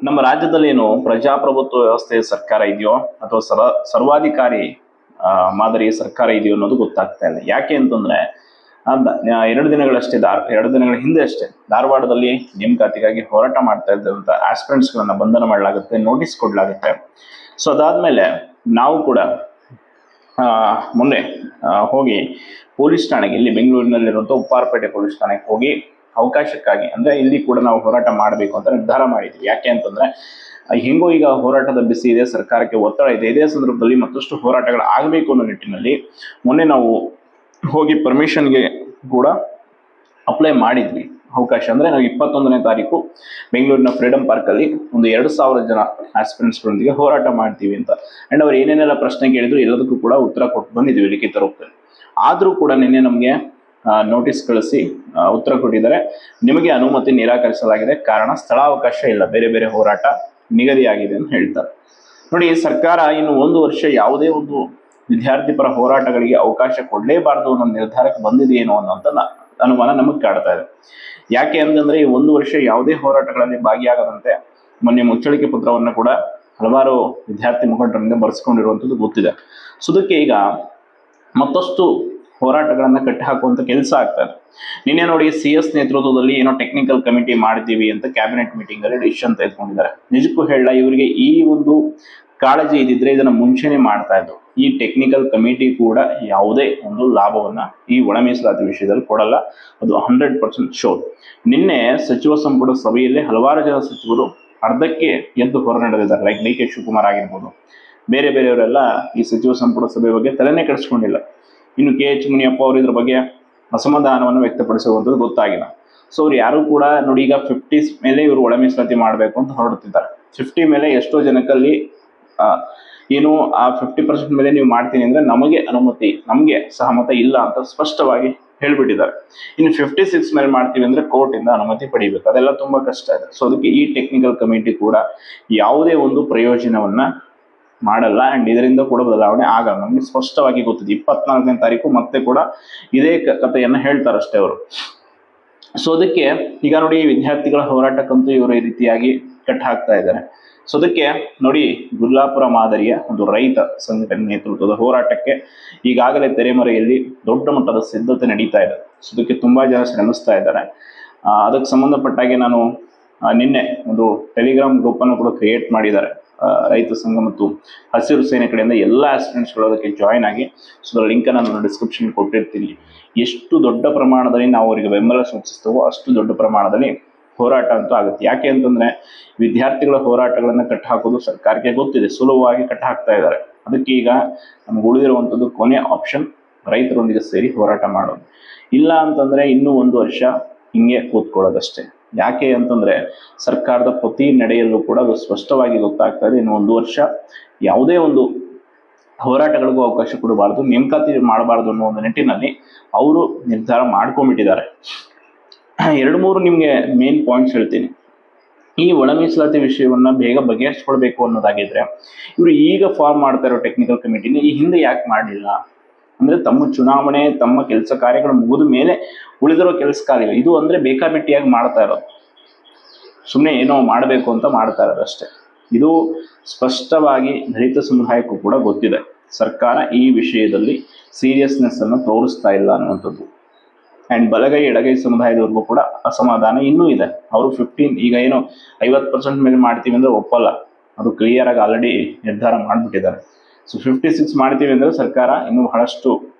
ನಮ್ಮ ರಾಜ್ಯದಲ್ಲಿ ಏನು ಪ್ರಜಾಪ್ರಭುತ್ವ ವ್ಯವಸ್ಥೆ ಸರ್ಕಾರ ಇದೆಯೋ ಅಥವಾ ಸರ್ವಾಧಿಕಾರಿ ಮಾದರಿ ಸರ್ಕಾರ ಇದೆಯೋ ಅನ್ನೋದು ಗೊತ್ತಾಗ್ತಾ ಇಲ್ಲ. ಯಾಕೆ ಅಂತಂದ್ರೆ ಎರಡು ದಿನಗಳ ಹಿಂದೆ ಅಷ್ಟೇ ಧಾರವಾಡದಲ್ಲಿ ನೇಮಕಾತಿಗಾಗಿ ಹೋರಾಟ ಮಾಡ್ತಾ ಇದ್ದಂತ ಆಸ್ಪಿರೆಂಟ್ಸ್ ಗಳನ್ನ ಬಂಧನ ಮಾಡಲಾಗುತ್ತೆ, ನೋಟಿಸ್ ಕೊಡ್ಲಾಗುತ್ತೆ. ಸೊ ಅದಾದ್ಮೇಲೆ ನಾವು ಕೂಡ ಮೊನ್ನೆ ಹೋಗಿ ಪೊಲೀಸ್ ಠಾಣೆಗೆ, ಇಲ್ಲಿ ಬೆಂಗಳೂರಿನಲ್ಲಿರುವಂತಹ ಉಪ್ಪಾರಪೇಟೆ ಪೊಲೀಸ್ ಠಾಣೆಗೆ ಹೋಗಿ ಅವಕಾಶಕ್ಕಾಗಿ ಅಂದ್ರೆ ಇಲ್ಲಿ ಕೂಡ ನಾವು ಹೋರಾಟ ಮಾಡಬೇಕು ಅಂತ ನಿರ್ಧಾರ ಮಾಡಿದ್ವಿ. ಯಾಕೆ ಅಂತಂದ್ರೆ ಹೆಂಗೋ ಈಗ ಹೋರಾಟದ ಬಿಸಿ ಇದೆ, ಸರ್ಕಾರಕ್ಕೆ ಒತ್ತಡ ಇದೆ. ಇದೇ ಸಂದರ್ಭದಲ್ಲಿ ಮತ್ತಷ್ಟು ಹೋರಾಟಗಳು ಆಗಬೇಕು ಅನ್ನೋ ನಿಟ್ಟಿನಲ್ಲಿ ಮೊನ್ನೆ ನಾವು ಹೋಗಿ ಪರ್ಮಿಷನ್ಗೆ ಕೂಡ ಅಪ್ಲೈ ಮಾಡಿದ್ವಿ. ಅವಕಾಶ ಅಂದ್ರೆ ನಾವು 21ನೇ ತಾರೀಕು ಬೆಂಗಳೂರಿನ ಫ್ರೀಡಂ ಪಾರ್ಕ್ ಅಲ್ಲಿ ಒಂದು 2,000 ಜನ ಆಸ್ಪಿರೆಂಟ್ಸ್ ಗಳೊಂದಿಗೆ ಹೋರಾಟ ಮಾಡ್ತೀವಿ ಅಂತ. ಅಂಡ್ ಅವ್ರು ಏನೇನೆಲ್ಲ ಪ್ರಶ್ನೆ ಕೇಳಿದ್ರು ಎಲ್ಲದಕ್ಕೂ ಕೂಡ ಉತ್ತರ ಕೊಟ್ಟು ಬಂದಿದ್ವಿ ಲಿಖಿತ ರೂಪದಲ್ಲಿ. ಆದ್ರೂ ಕೂಡ ನಿನ್ನೆ ನಮಗೆ ನೋಟಿಸ್ ಕಳಿಸಿ ಉತ್ತರ ಕೊಟ್ಟಿದ್ದಾರೆ. ನಿಮಗೆ ಅನುಮತಿ ನಿರಾಕರಿಸಲಾಗಿದೆ, ಕಾರಣ ಸ್ಥಳಾವಕಾಶ ಇಲ್ಲ, ಬೇರೆ ಬೇರೆ ಹೋರಾಟ ನಿಗದಿಯಾಗಿದೆ ಅಂತ ಹೇಳ್ತಾರೆ. ನೋಡಿ, ಸರ್ಕಾರ ಇನ್ನು 1 ವರ್ಷ ಯಾವುದೇ ಒಂದು ವಿದ್ಯಾರ್ಥಿ ಪರ ಹೋರಾಟಗಳಿಗೆ ಅವಕಾಶ ಕೊಡಲೇಬಾರದು ಅನ್ನೋ ನಿರ್ಧಾರಕ್ಕೆ ಬಂದಿದೆಯೇನೋ ಅನ್ನೋಂಥ ಅನುಮಾನ ನಮಗೆ ಕಾಡ್ತಾ ಇದೆ. ಯಾಕೆ ಅಂತಂದ್ರೆ ಈ 1 ವರ್ಷ ಯಾವುದೇ ಹೋರಾಟಗಳಲ್ಲಿ ಭಾಗಿಯಾಗದಂತೆ ಮೊನ್ನೆ ಮುಚ್ಚಳಿಕೆ ಪತ್ರವನ್ನು ಕೂಡ ಹಲವಾರು ವಿದ್ಯಾರ್ಥಿ ಮುಖಂಡರಿಂದ ಬರೆಸ್ಕೊಂಡಿರುವಂಥದ್ದು ಗೊತ್ತಿದೆ. ಸೊ ಅದಕ್ಕೆ ಈಗ ಮತ್ತಷ್ಟು ಹೋರಾಟಗಳನ್ನ ಕಟ್ಟಿ ಹಾಕುವಂತ ಕೆಲಸ ಆಗ್ತದೆ. ನಿನ್ನೆ ನೋಡಿ, CS ನೇತೃತ್ವದಲ್ಲಿ ಏನೋ ಟೆಕ್ನಿಕಲ್ ಕಮಿಟಿ ಮಾಡ್ತೀವಿ ಅಂತ ಕ್ಯಾಬಿನೆಟ್ ಮೀಟಿಂಗ್ ಅಲ್ಲಿ ಡಿಸಿಷನ್ ತೆಗೆದುಕೊಂಡಿದ್ದಾರೆ. ನಿಜಕ್ಕೂ ಹೇಳ, ಇವರಿಗೆ ಈ ಒಂದು ಕಾಳಜಿ ಇದ್ದಿದ್ರೆ ಇದನ್ನ ಮುಂಚೆನೆ ಮಾಡ್ತಾ ಇದ್ರು. ಈ ಟೆಕ್ನಿಕಲ್ ಕಮಿಟಿ ಕೂಡ ಯಾವುದೇ ಒಂದು ಲಾಭವನ್ನ ಈ ಒಳ ಮೀಸಲಾತಿ ವಿಷಯದಲ್ಲಿ ಕೊಡಲ್ಲ, ಅದು 100% ಶೋರ್. ನಿನ್ನೆ ಸಚಿವ ಸಂಪುಟ ಸಭೆಯಲ್ಲಿ ಹಲವಾರು ಜನ ಸಚಿವರು ಅರ್ಧಕ್ಕೆ ಎದ್ದು ಹೊರ ನಡೆದಿದ್ದಾರೆ. ಲೈಕ್ DK ಶಿವಕುಮಾರ್ ಆಗಿರ್ಬೋದು, ಬೇರೆ ಬೇರೆಯವರೆಲ್ಲ ಈ ಸಚಿವ ಸಂಪುಟ ಸಭೆ ಬಗ್ಗೆ ತಲೆನೇ ಕೆಡಿಸ್ಕೊಂಡಿಲ್ಲ. ಇನ್ನು KH ಮುನಿಯಪ್ಪ ಅವರು ಇದ್ರ ಬಗ್ಗೆ ಅಸಮಾಧಾನವನ್ನು ವ್ಯಕ್ತಪಡಿಸುವಂಥದ್ದು ಗೊತ್ತಾಗಿಲ್ಲ. ಸೊ ಅವ್ರು ಯಾರು ಕೂಡ ನೋಡಿ, ಈಗ 50 ಮೇಲೆ ಇವರು ಒಳ ಮೀಸಲಾತಿ ಮಾಡಬೇಕು ಅಂತ ಹೊರಡುತ್ತಿದ್ದಾರೆ. 50 ಮೇಲೆ ಎಷ್ಟೋ ಜನಕ್ಕಲ್ಲಿ ಏನು ಆ 50% ಮೇಲೆ ನೀವು ಮಾಡ್ತೀನಿ ಅಂದ್ರೆ ನಮಗೆ ಅನುಮತಿ, ನಮಗೆ ಸಹಮತ ಇಲ್ಲ ಅಂತ ಸ್ಪಷ್ಟವಾಗಿ ಹೇಳ್ಬಿಟ್ಟಿದ್ದಾರೆ. ಇನ್ನು 56 ಮೇಲೆ ಮಾಡ್ತೀವಿ ಅಂದ್ರೆ ಕೋರ್ಟ್ ಇಂದ ಅನುಮತಿ ಪಡಿಬೇಕು, ಅದೆಲ್ಲ ತುಂಬಾ ಕಷ್ಟ ಇದೆ. ಸೊ ಅದಕ್ಕೆ ಈ ಟೆಕ್ನಿಕಲ್ ಕಮಿಟಿ ಕೂಡ ಯಾವುದೇ ಒಂದು ಪ್ರಯೋಜನವನ್ನ ಮಾಡಲ್ಲ. ಅಂಡ್ ಇದರಿಂದ ಕೂಡ ಬದಲಾವಣೆ ಆಗಲ್ಲ, ನಮ್ಗೆ ಸ್ಪಷ್ಟವಾಗಿ ಗೊತ್ತಿದೆ. 24ನೇ ತಾರೀಕು ಮತ್ತೆ ಕೂಡ ಇದೇ ಕಥೆಯನ್ನ ಹೇಳ್ತಾರಷ್ಟೇ ಅವರು. ಸೊ ಅದಕ್ಕೆ ಈಗ ನೋಡಿ, ವಿದ್ಯಾರ್ಥಿಗಳ ಹೋರಾಟಕ್ಕಂತೂ ಇವರು ಈ ರೀತಿಯಾಗಿ ಕಟ್ ಹಾಕ್ತಾ ಇದ್ದಾರೆ. ಸೊ ಅದಕ್ಕೆ ನೋಡಿ, ಗುಲ್ಲಾಪುರ ಮಾದರಿಯ ಒಂದು ರೈತ ಸಂಘಟನೆ ನೇತೃತ್ವದ ಹೋರಾಟಕ್ಕೆ ಈಗಾಗಲೇ ತೆರೆಮರೆಯಲ್ಲಿ ದೊಡ್ಡ ಮಟ್ಟದ ಸಿದ್ಧತೆ ನಡೀತಾ ಇದೆ. ಸೊ ಅದಕ್ಕೆ ತುಂಬಾ ಜನ ಶ್ರಮಿಸ್ತಾ ಇದ್ದಾರೆ. ಅದಕ್ಕೆ ಸಂಬಂಧಪಟ್ಟಾಗೆ ನಾನು ನಿನ್ನೆ ಒಂದು ಟೆಲಿಗ್ರಾಮ್ ಗ್ರೂಪ್ ಅನ್ನು ಕೂಡ ಕ್ರಿಯೇಟ್ ಮಾಡಿದ್ದಾರೆ ರೈತ ಸಂಘ ಮತ್ತು ಹಸಿರು ಸೇನೆ ಕಡೆಯಿಂದ. ಎಲ್ಲ ಆಸ್ಪಿರೆಂಟ್ಸ್ಗಳು ಅದಕ್ಕೆ ಜಾಯಿನ್ ಆಗಿ, ಸೊ ಅದರ ಲಿಂಕ್ ಅನ್ನು ನಾನು ಡಿಸ್ಕ್ರಿಪ್ಷನ್ ಕೊಟ್ಟಿರ್ತೀನಿ. ಎಷ್ಟು ದೊಡ್ಡ ಪ್ರಮಾಣದಲ್ಲಿ ನಾವು ಅವರಿಗೆ ಬೆಂಬಲ ಸೂಚಿಸ್ತೇವೋ ಅಷ್ಟು ದೊಡ್ಡ ಪ್ರಮಾಣದಲ್ಲಿ ಹೋರಾಟ ಅಂತೂ ಆಗುತ್ತೆ. ಯಾಕೆ ಅಂತಂದ್ರೆ ವಿದ್ಯಾರ್ಥಿಗಳ ಹೋರಾಟಗಳನ್ನ ಕಟ್ಟ ಹಾಕೋದು ಸರ್ಕಾರಕ್ಕೆ ಗೊತ್ತಿದೆ, ಸುಲಭವಾಗಿ ಕಟ್ಟ ಹಾಕ್ತಾ ಇದ್ದಾರೆ. ಅದಕ್ಕೆ ಈಗ ನಮ್ಗೆ ಉಳಿದಿರುವಂಥದ್ದು ಕೊನೆ ಆಪ್ಷನ್, ರೈತರೊಂದಿಗೆ ಸೇರಿ ಹೋರಾಟ ಮಾಡೋದು. ಇಲ್ಲ ಅಂತಂದ್ರೆ ಇನ್ನೂ 1 ವರ್ಷ ಹಿಂಗೆ ಕೂತ್ಕೊಳ್ಳೋದಷ್ಟೇ. ಯಾಕೆ ಅಂತಂದ್ರೆ ಸರ್ಕಾರದ ಪ್ರತಿ ನಡೆಯಲ್ಲೂ ಕೂಡ ಅದು ಸ್ಪಷ್ಟವಾಗಿ ಗೊತ್ತಾಗ್ತಾ ಇದೆ. ಇನ್ನು 1 ವರ್ಷ ಯಾವುದೇ ಒಂದು ಹೋರಾಟಗಳಿಗೂ ಅವಕಾಶ ಕೊಡಬಾರ್ದು, ನೇಮಕಾತಿ ಮಾಡಬಾರ್ದು ಅನ್ನೋ ಒಂದು ನಿಟ್ಟಿನಲ್ಲಿ ಅವರು ನಿರ್ಧಾರ ಮಾಡ್ಕೊಂಡ್ಬಿಟ್ಟಿದ್ದಾರೆ. 2-3 ನಿಮ್ಗೆ ಮೇನ್ ಪಾಯಿಂಟ್ಸ್ ಹೇಳ್ತೀನಿ. ಈ ಒಳ ಮೀಸಲಾತಿ ವಿಷಯವನ್ನ ಬೇಗ ಬಗೆಹರಿಸ್ಕೊಳ್ಬೇಕು ಅನ್ನೋದಾಗಿದ್ರೆ ಇವರು ಈಗ ಫಾರ್ಮ್ ಮಾಡ್ತಾ ಇರೋ ಟೆಕ್ನಿಕಲ್ ಕಮಿಟಿನ ಈ ಹಿಂದೆ ಯಾಕೆ ಮಾಡಲಿಲ್ಲ ಅಂದ್ರೆ, ತಮ್ಮ ಚುನಾವಣೆ, ತಮ್ಮ ಕೆಲಸ ಕಾರ್ಯಗಳು ಮುಗಿದ ಮೇಲೆ ಉಳಿದಿರೋ ಕೆಲಸ ಕಾರ್ಯಗಳು ಇದು ಅಂದ್ರೆ ಬೇಕಾಬಿಟ್ಟಿಯಾಗಿ ಮಾಡ್ತಾ ಇರೋದು, ಸುಮ್ಮನೆ ಏನೋ ಮಾಡಬೇಕು ಅಂತ ಮಾಡ್ತಾ ಇರೋದು ಅಷ್ಟೇ. ಇದು ಸ್ಪಷ್ಟವಾಗಿ ದಲಿತ ಸಮುದಾಯಕ್ಕೂ ಕೂಡ ಗೊತ್ತಿದೆ. ಸರ್ಕಾರ ಈ ವಿಷಯದಲ್ಲಿ ಸೀರಿಯಸ್ನೆಸ್ ಅನ್ನು ತೋರಿಸ್ತಾ ಇಲ್ಲ ಅನ್ನುವಂಥದ್ದು. ಅಂಡ್ ಬಲಗೈ ಎಡಗೈ ಸಮುದಾಯದವ್ರಿಗೂ ಕೂಡ ಅಸಮಾಧಾನ ಇನ್ನೂ ಇದೆ. ಅವರು 15 ಈಗ ಏನು 50% ಮೇಲೆ ಮಾಡ್ತೀವಿ ಅಂದ್ರೆ ಒಪ್ಪಲ್ಲ, ಅದು ಕ್ಲಿಯರ್ ಆಗಿ ಆಲ್ರೆಡಿ ನಿರ್ಧಾರ ಮಾಡಿಬಿಟ್ಟಿದ್ದಾರೆ. ಸೊ 56 ಮಾಡ್ತೀವಿ ಅಂದ್ರೆ ಸರ್ಕಾರ ಇನ್ನೂ ಬಹಳಷ್ಟು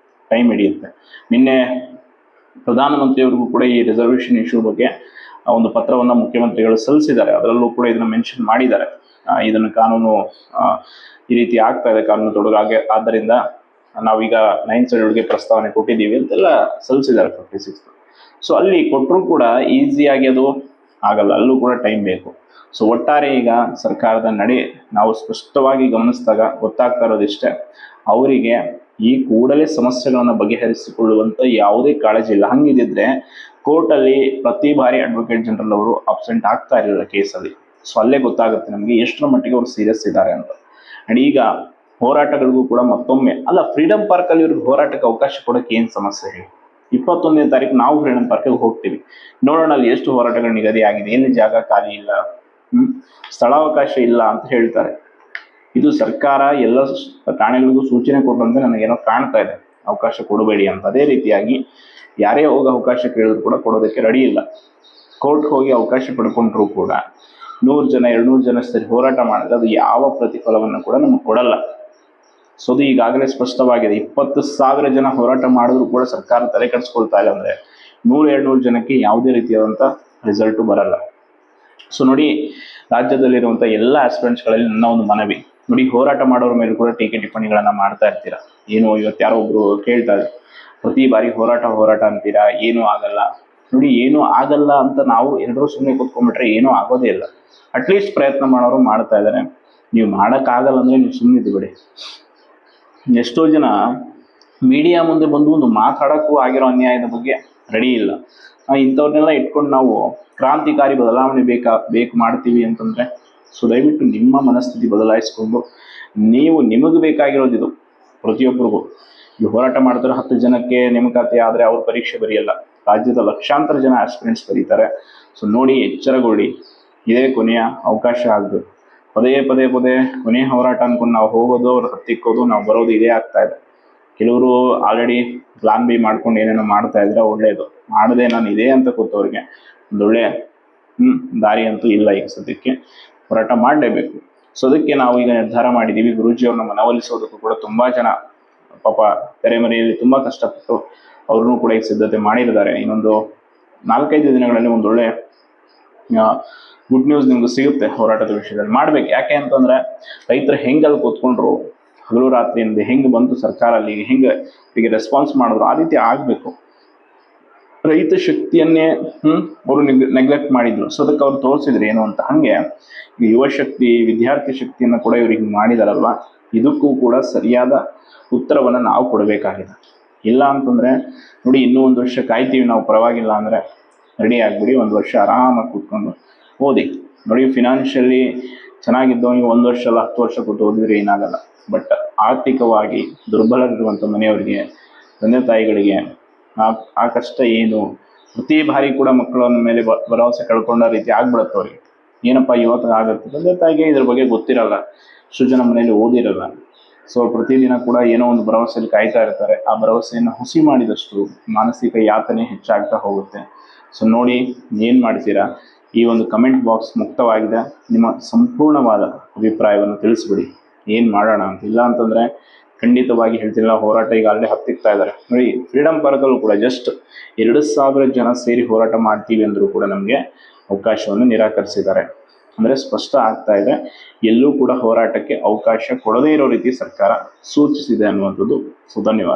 ಟೈಮ್ ಹಿಡಿಯುತ್ತೆ. ನಿನ್ನೆ ಪ್ರಧಾನಮಂತ್ರಿಯವರಿಗೂ ಕೂಡ ಈ ರಿಸರ್ವೇಷನ್ ಇಶ್ಯೂ ಬಗ್ಗೆ ಒಂದು ಪತ್ರವನ್ನು ಮುಖ್ಯಮಂತ್ರಿಗಳು ಸಲ್ಲಿಸಿದ್ದಾರೆ. ಅದರಲ್ಲೂ ಕೂಡ ಇದನ್ನ ಮೆನ್ಷನ್ ಮಾಡಿದ್ದಾರೆ. ಇದನ್ನು ಕಾನೂನು ಈ ರೀತಿ ಆಗ್ತಾ ಇದೆ, ಕಾನೂನು ತೊಡಗಾಗೆ, ಆದ್ದರಿಂದ ನಾವೀಗ 9th ಶೆಡ್ಯೂಲ್ಗೆ ಪ್ರಸ್ತಾವನೆ ಕೊಟ್ಟಿದ್ದೀವಿ ಅಂತೆಲ್ಲ ಸಲ್ಲಿಸಿದ್ದಾರೆ 56. ಸೊ ಅಲ್ಲಿ ಕೊಟ್ಟರು ಕೂಡ ಈಸಿಯಾಗಿ ಅದು ಆಗಲ್ಲ, ಅಲ್ಲೂ ಕೂಡ ಟೈಮ್ ಬೇಕು. ಸೊ ಒಟ್ಟಾರೆ ಈಗ ಸರ್ಕಾರದ ನಡೆ ನಾವು ಸ್ಪಷ್ಟವಾಗಿ ಗಮನಿಸಿದಾಗ ಗೊತ್ತಾಗ್ತಾ ಇರೋದಿಷ್ಟೇ, ಅವರಿಗೆ ಈ ಕೂಡಲೇ ಸಮಸ್ಯೆಗಳನ್ನು ಬಗೆಹರಿಸಿಕೊಳ್ಳುವಂತ ಯಾವುದೇ ಕಾಳಜಿ ಇಲ್ಲ. ಹಂಗಿದ್ರೆ ಕೋರ್ಟಲ್ಲಿ ಪ್ರತಿ ಬಾರಿ ಅಡ್ವೊಕೇಟ್ ಜನರಲ್ ಅವರು ಅಬ್ಸೆಂಟ್ ಆಗ್ತಾ ಇರಲಿಲ್ಲ ಕೇಸಲ್ಲಿ. ಸೊ ಅಲ್ಲೇ ಗೊತ್ತಾಗುತ್ತೆ ನಮಗೆ ಎಷ್ಟರ ಮಟ್ಟಿಗೆ ಅವರು ಸೀರಿಯಸ್ ಇದ್ದಾರೆ ಅಂತ. ಅಂಡ್ ಈಗ ಹೋರಾಟಗಳಿಗೂ ಕೂಡ ಮತ್ತೊಮ್ಮೆ ಅಲ್ಲ, ಫ್ರೀಡಂ ಪಾರ್ಕ್ ಅಲ್ಲಿ ಇವ್ರಿಗೆ ಹೋರಾಟಕ್ಕೆ ಅವಕಾಶ ಕೊಡೋಕೆ ಏನ್ ಸಮಸ್ಯೆ ಹೇಳಿ? 21ನೇ ತಾರೀಕು ನಾವು ಫ್ರೀಡಂ ಪಾರ್ಕ್ಗೆ ಹೋಗ್ತೀವಿ, ನೋಡೋಣ ಅಲ್ಲಿ ಎಷ್ಟು ಹೋರಾಟಗಳು ನಿಗದಿ ಆಗಿದೆ, ಎಲ್ಲಿ ಜಾಗ ಖಾಲಿ ಇಲ್ಲ, ಸ್ಥಳಾವಕಾಶ ಇಲ್ಲ ಅಂತ ಹೇಳ್ತಾರೆ. ಇದು ಸರ್ಕಾರ ಎಲ್ಲ ಠಾಣೆಗಳಿಗೂ ಸೂಚನೆ ಕೊಟ್ಟಂತೆ ನನಗೇನೋ ಕಾಣ್ತಾ ಇದೆ, ಅವಕಾಶ ಕೊಡಬೇಡಿ ಅಂತ. ಅದೇ ರೀತಿಯಾಗಿ ಯಾರೇ ಹೋಗಿ ಅವಕಾಶ ಕೇಳಿದ್ರು ಕೂಡ ಕೊಡೋದಕ್ಕೆ ರೆಡಿ ಇಲ್ಲ. ಕೋರ್ಟ್ ಹೋಗಿ ಅವಕಾಶ ಪಡ್ಕೊಂಡ್ರು ಕೂಡ 100 ಜನ 200 ಜನ ಸರಿ ಹೋರಾಟ ಮಾಡಿದ್ರೆ ಅದು ಯಾವ ಪ್ರತಿಫಲವನ್ನು ಕೂಡ ನಮಗೆ ಕೊಡಲ್ಲ. ಸೊ ಅದು ಈಗಾಗಲೇ ಸ್ಪಷ್ಟವಾಗಿದೆ. 20,000 ಜನ ಹೋರಾಟ ಮಾಡಿದ್ರು ಕೂಡ ಸರ್ಕಾರ ತಲೆ ಕೆಡಿಸ್ಕೊಳ್ತಾ ಇಲ್ಲ ಅಂದ್ರೆ 100-200 ಜನಕ್ಕೆ ಯಾವುದೇ ರೀತಿಯಾದಂಥ ರಿಸಲ್ಟು ಬರಲ್ಲ. ಸೊ ನೋಡಿ, ರಾಜ್ಯದಲ್ಲಿರುವಂಥ ಎಲ್ಲ ಆಸ್ಪಿರೆಂಟ್ಸ್ಗಳಲ್ಲಿ ನನ್ನ ಒಂದು ಮನವಿ ನೋಡಿ, ಹೋರಾಟ ಮಾಡೋರ ಮೇಲೆ ಕೂಡ ಟೀಕೆ ಟಿಪ್ಪಣಿಗಳನ್ನ ಮಾಡ್ತಾ ಇರ್ತೀರಾ. ಏನು ಇವತ್ತು ಯಾರೋ ಒಬ್ರು ಕೇಳ್ತಾರೆ, ಪ್ರತಿ ಬಾರಿ ಹೋರಾಟ ಅಂತೀರಾ, ಏನೂ ಆಗಲ್ಲ. ನೋಡಿ, ಏನೂ ಆಗಲ್ಲ ಅಂತ ನಾವು ಎಲ್ಲರೂ ಸುಮ್ಮನೆ ಕೂತ್ಕೊಂಡ್ಬಿಟ್ರೆ ಏನೂ ಆಗೋದೇ ಇಲ್ಲ. ಅಟ್ಲೀಸ್ಟ್ ಪ್ರಯತ್ನ ಮಾಡೋರು ಮಾಡ್ತಾ ಇದ್ದಾರೆ. ನೀವು ಮಾಡೋಕ್ಕಾಗಲ್ಲ ಅಂದರೆ ನೀವು ಸುಮ್ಮನೆ ಇದ್ಬಿಡಿ. ಎಷ್ಟೋ ಜನ ಮೀಡಿಯಾ ಮುಂದೆ ಬಂದು ಒಂದು ಮಾತಾಡೋಕ್ಕೂ ಆಗಿರೋ ಅನ್ಯಾಯದ ಬಗ್ಗೆ ರೆಡಿ ಇಲ್ಲ. ಇಂಥವ್ರನ್ನೆಲ್ಲ ಇಟ್ಕೊಂಡು ನಾವು ಕ್ರಾಂತಿಕಾರಿ ಬದಲಾವಣೆ ಬೇಕು ಮಾಡ್ತೀವಿ ಅಂತಂದರೆ, ಸೊ ದಯವಿಟ್ಟು ನಿಮ್ಮ ಮನಸ್ಥಿತಿ ಬದಲಾಯಿಸ್ಕೊಂಡು ನಿಮಗೆ ಬೇಕಾಗಿರೋದಿದು. ಪ್ರತಿಯೊಬ್ಬರಿಗೂ ಈ ಹೋರಾಟ ಮಾಡ್ತಾರೆ 10 ಜನಕ್ಕೆ ನೇಮಕಾತಿ ಆದರೆ ಅವ್ರ ಪರೀಕ್ಷೆ ಬರೆಯಲ್ಲ, ರಾಜ್ಯದ ಲಕ್ಷಾಂತರ ಜನ ಆಸ್ಪಿರೆಂಟ್ಸ್ ಬರೀತಾರೆ. ಸೊ ನೋಡಿ, ಎಚ್ಚರಗೊಳ್ಳಿ. ಇದೇ ಕೊನೆಯ ಅವಕಾಶ ಆಗಬೇಕು. ಪದೇ ಕೊನೆಯ ಹೋರಾಟ ಅಂದ್ಕೊಂಡು ನಾವು ಹೋಗೋದು, ಅವ್ರು ಹತ್ತಿಕ್ಕೋದು, ನಾವು ಬರೋದು ಇದೇ ಆಗ್ತಾ ಇದೆ. ಕೆಲವರು ಆಲ್ರೆಡಿ ಪ್ಲಾನ್ ಬಿ ಮಾಡ್ಕೊಂಡು ಏನೇನೋ ಮಾಡ್ತಾ ಇದ್ರೆ ಒಳ್ಳೇದು. ಮಾಡದೆ ನಾನು ಇದೇ ಅಂತ ಕೂತವ್ರಿಗೆ ಒಂದೊಳ್ಳೆ ದಾರಿ ಅಂತೂ ಇಲ್ಲ. ಈಗ ಸದ್ಯಕ್ಕೆ ಹೋರಾಟ ಮಾಡಲೇಬೇಕು. ಸೊ ಅದಕ್ಕೆ ನಾವು ಈಗ ನಿರ್ಧಾರ ಮಾಡಿದ್ದೀವಿ. ಗುರೂಜಿಯವ್ರನ್ನ ಮನವೊಲಿಸೋದಕ್ಕೂ ಕೂಡ ತುಂಬ ಜನ ಪಾಪ ತೆರೆಮರೆಯಲ್ಲಿ ತುಂಬ ಕಷ್ಟಪಟ್ಟು ಅವ್ರನ್ನೂ ಕೂಡ ಈಗ ಸಿದ್ಧತೆ ಮಾಡಿದ್ದಾರೆ. ಇನ್ನೊಂದು 4-5 ದಿನಗಳಲ್ಲಿ ಒಂದೊಳ್ಳೆ ಗುಡ್ ನ್ಯೂಸ್ ನಿಮ್ಗೆ ಸಿಗುತ್ತೆ ಹೋರಾಟದ ವಿಷಯದಲ್ಲಿ. ಮಾಡ್ಬೇಕು. ಯಾಕೆ ಅಂತಂದ್ರೆ ರೈತರು ಹೆಂಗಲ್ಲಿ ಕೂತ್ಕೊಂಡ್ರು ಹಗಲು ರಾತ್ರಿ ಅಂದೆ, ಹೆಂಗೆ ಬಂತು ಸರ್ಕಾರ ಅಲ್ಲಿ, ಹೆಂಗೆ ಹೀಗೆ ರೆಸ್ಪಾನ್ಸ್ ಮಾಡಿದ್ರು, ಆ ರೀತಿ ಆಗಬೇಕು. ರೈತ ಶಕ್ತಿಯನ್ನೇ ಅವರು ನೆಗ್ಲೆಕ್ಟ್ ಮಾಡಿದ್ರು. ಸೊ ಅದಕ್ಕೆ ಅವ್ರು ತೋರಿಸಿದ್ರು ಏನು ಅಂತ. ಹಾಗೆ ಯುವ ಶಕ್ತಿ, ವಿದ್ಯಾರ್ಥಿ ಶಕ್ತಿಯನ್ನು ಕೂಡ ಇವ್ರಿಗೆ ಮಾಡಿದಾರಲ್ವ, ಇದಕ್ಕೂ ಕೂಡ ಸರಿಯಾದ ಉತ್ತರವನ್ನು ನಾವು ಕೊಡಬೇಕಾಗಿದೆ. ಇಲ್ಲ ಅಂತಂದರೆ ನೋಡಿ, ಇನ್ನೂ 1 ವರ್ಷ ಕಾಯ್ತೀವಿ ನಾವು, ಪರವಾಗಿಲ್ಲ ಅಂದರೆ ರೆಡಿ ಆಗಿಬಿಡಿ. 1 ವರ್ಷ ಆರಾಮಾಗಿ ಕೂತ್ಕೊಂಡು ಓದಿ. ನೋಡಿ, ಫಿನಾನ್ಷಿಯಲಿ ಚೆನ್ನಾಗಿದ್ದವನಿಗೆ 1 ವರ್ಷ ಅಲ್ಲ 10 ವರ್ಷ ಕೂತು ಓದಿದ್ರೆ ಏನಾಗಲ್ಲ. ಬಟ್ ಆರ್ಥಿಕವಾಗಿ ದುರ್ಬಲರಿರುವಂಥ ಮನೆಯವರಿಗೆ, ತಂದೆ ತಾಯಿಗಳಿಗೆ ಆ ಕಷ್ಟ ಏನು, ಪ್ರತಿ ಬಾರಿ ಕೂಡ ಮಕ್ಕಳ ಮೇಲೆ ಭರವಸೆ ಕಳ್ಕೊಂಡ ರೀತಿ ಆಗ್ಬಿಡುತ್ತೆ ಅವ್ರಿಗೆ. ಏನಪ್ಪ ಇವತ್ತು ಆಗುತ್ತೆ, ತಂದೆ ತಾಯಿಗೆ ಇದ್ರ ಬಗ್ಗೆ ಗೊತ್ತಿರಲ್ಲ, ಎಷ್ಟು ಜನ ಮನೇಲಿ ಓದಿರಲ್ಲ. ಸೊ ಪ್ರತಿದಿನ ಕೂಡ ಏನೋ ಒಂದು ಭರವಸೆಯಲ್ಲಿ ಕಾಯ್ತಾ ಇರ್ತಾರೆ. ಆ ಭರವಸೆಯನ್ನು ಹುಸಿ ಮಾಡಿದಷ್ಟು ಮಾನಸಿಕ ಯಾತನೆ ಹೆಚ್ಚಾಗ್ತಾ ಹೋಗುತ್ತೆ. ಸೊ ನೋಡಿ, ಏನು ಮಾಡ್ತೀರಾ, ಈ ಒಂದು ಕಮೆಂಟ್ ಬಾಕ್ಸ್ ಮುಕ್ತವಾಗಿದೆ. ನಿಮ್ಮ ಸಂಪೂರ್ಣವಾದ ಅಭಿಪ್ರಾಯವನ್ನು ತಿಳಿಸ್ಬಿಡಿ, ಏನು ಮಾಡೋಣ ಅಂತ. ಇಲ್ಲ ಅಂತಂದರೆ ಖಂಡಿತವಾಗಿ ಹೇಳ್ತಿಲ್ಲ, ಹೋರಾಟ ಈಗ ಅಲ್ಲೇ ಹತ್ತಿಕ್ತಾ ಇದ್ದಾರೆ. ನೋಡಿ, ಫ್ರೀಡಮ್ ಪಾರ್ಕಲ್ಲೂ ಕೂಡ ಜಸ್ಟ್ 2,000 ಜನ ಸೇರಿ ಹೋರಾಟ ಮಾಡ್ತೀವಿ ಅಂದರೂ ಕೂಡ ನಮಗೆ ಅವಕಾಶವನ್ನು ನಿರಾಕರಿಸಿದ್ದಾರೆ. ಅಂದರೆ ಸ್ಪಷ್ಟ ಆಗ್ತಾ ಇದೆ, ಎಲ್ಲೂ ಕೂಡ ಹೋರಾಟಕ್ಕೆ ಅವಕಾಶ ಕೊಡದೇ ಇರೋ ರೀತಿ ಸರ್ಕಾರ ಸೂಚಿಸಿದೆ ಅನ್ನುವಂಥದ್ದು. ಸೊ ಧನ್ಯವಾದ.